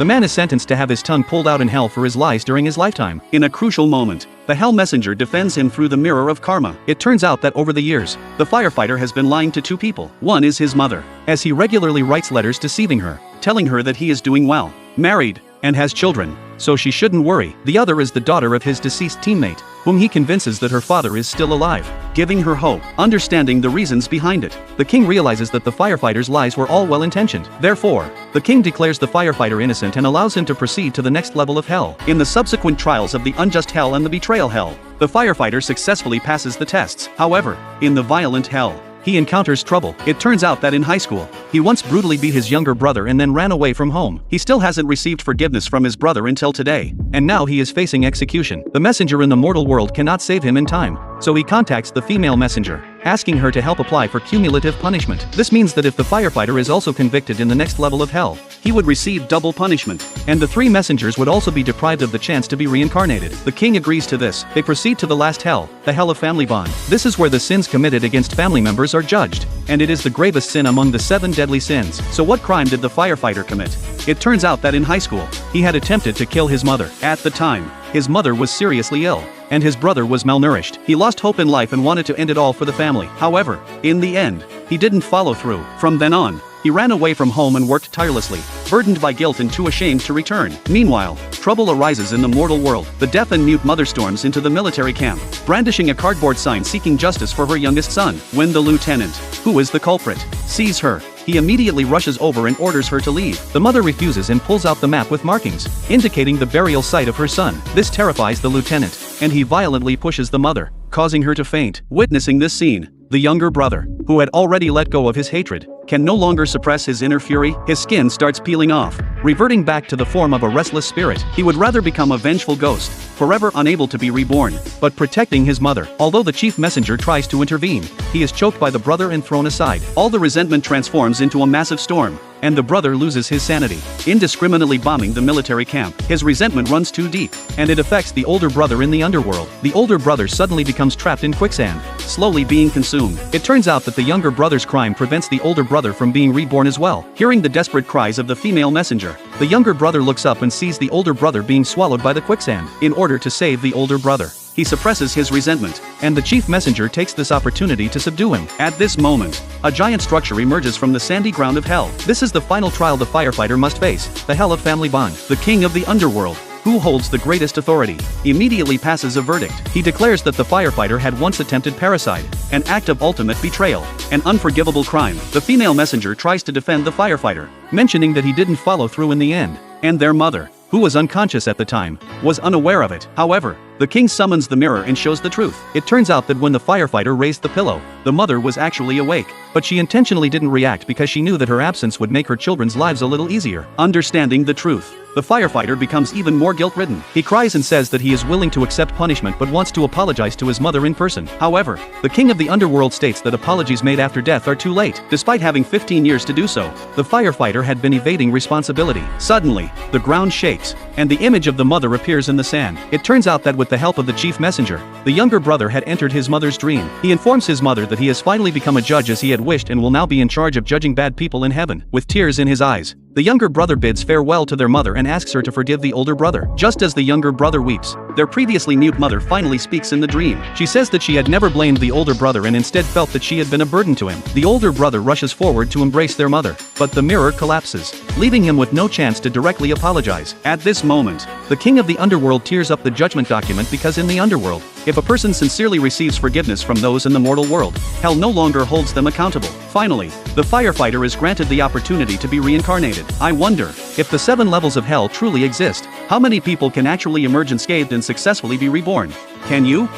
The man is sentenced to have his tongue pulled out in hell for his lies during his lifetime. In a crucial moment, the hell messenger defends him through the mirror of karma. It turns out that over the years, the firefighter has been lying to two people. One is his mother, as he regularly writes letters deceiving her, telling her that he is doing well, married, and has children, so she shouldn't worry. The other is the daughter of his deceased teammate, whom he convinces that her father is still alive, giving her hope. Understanding the reasons behind it, the king realizes that the firefighter's lies were all well-intentioned. Therefore, the king declares the firefighter innocent and allows him to proceed to the next level of hell. In the subsequent trials of the unjust hell and the betrayal hell, the firefighter successfully passes the tests. However, in the violent hell, he encounters trouble. It turns out that in high school, he once brutally beat his younger brother and then ran away from home. He still hasn't received forgiveness from his brother until today, and now he is facing execution. The messenger in the mortal world cannot save him in time, so he contacts the female messenger, asking her to help apply for cumulative punishment. This means that if the firefighter is also convicted in the next level of hell, he would receive double punishment, and the three messengers would also be deprived of the chance to be reincarnated. The king agrees to this. They proceed to the last hell, the hell of family bond. This is where the sins committed against family members are judged, and it is the gravest sin among the 7 deadly sins. So what crime did the firefighter commit? It turns out that in high school, he had attempted to kill his mother. At the time, his mother was seriously ill, and his brother was malnourished. He lost hope in life and wanted to end it all for the family. However, in the end, he didn't follow through. From then on, he ran away from home and worked tirelessly, burdened by guilt and too ashamed to return. Meanwhile, trouble arises in the mortal world. The deaf and mute mother storms into the military camp, brandishing a cardboard sign seeking justice for her youngest son. When the lieutenant, who is the culprit, sees her, he immediately rushes over and orders her to leave. The mother refuses and pulls out the map with markings, indicating the burial site of her son. This terrifies the lieutenant, and he violently pushes the mother, causing her to faint. Witnessing this scene, the younger brother, who had already let go of his hatred, can no longer suppress his inner fury. His skin starts peeling off, reverting back to the form of a restless spirit. He would rather become a vengeful ghost, forever unable to be reborn, but protecting his mother. Although the chief messenger tries to intervene, he is choked by the brother and thrown aside. All the resentment transforms into a massive storm, and the brother loses his sanity, indiscriminately bombing the military camp. His resentment runs too deep, and it affects the older brother in the underworld. The older brother suddenly becomes trapped in quicksand, slowly being consumed. It turns out that the younger brother's crime prevents the older brother from being reborn as well. Hearing the desperate cries of the female messenger, the younger brother looks up and sees the older brother being swallowed by the quicksand. In order to save the older brother, he suppresses his resentment, and the chief messenger takes this opportunity to subdue him. At this moment, a giant structure emerges from the sandy ground of hell. This is the final trial the firefighter must face, the hell of family bond. The king of the underworld, who holds the greatest authority, immediately passes a verdict. He declares that the firefighter had once attempted parricide, an act of ultimate betrayal, an unforgivable crime. The female messenger tries to defend the firefighter, mentioning that he didn't follow through in the end, and their mother, who was unconscious at the time, was unaware of it. However, the king summons the mirror and shows the truth. It turns out that when the firefighter raised the pillow, the mother was actually awake, but she intentionally didn't react because she knew that her absence would make her children's lives a little easier. Understanding the truth, the firefighter becomes even more guilt-ridden. He cries and says that he is willing to accept punishment but wants to apologize to his mother in person. However, the king of the underworld states that apologies made after death are too late. Despite having 15 years to do so, the firefighter had been evading responsibility. Suddenly, the ground shakes, and the image of the mother appears in the sand. It turns out that with the help of the chief messenger, the younger brother had entered his mother's dream. He informs his mother that he has finally become a judge as he had wished and will now be in charge of judging bad people in heaven. With tears in his eyes, the younger brother bids farewell to their mother and asks her to forgive the older brother. Just as the younger brother weeps, their previously mute mother finally speaks in the dream. She says that she had never blamed the older brother and instead felt that she had been a burden to him. The older brother rushes forward to embrace their mother, but the mirror collapses, leaving him with no chance to directly apologize. At this moment, the king of the underworld tears up the judgment document because in the underworld, if a person sincerely receives forgiveness from those in the mortal world, hell no longer holds them accountable. Finally, the firefighter is granted the opportunity to be reincarnated. I wonder, if the 7 levels of hell truly exist, how many people can actually emerge unscathed and successfully be reborn? Can you?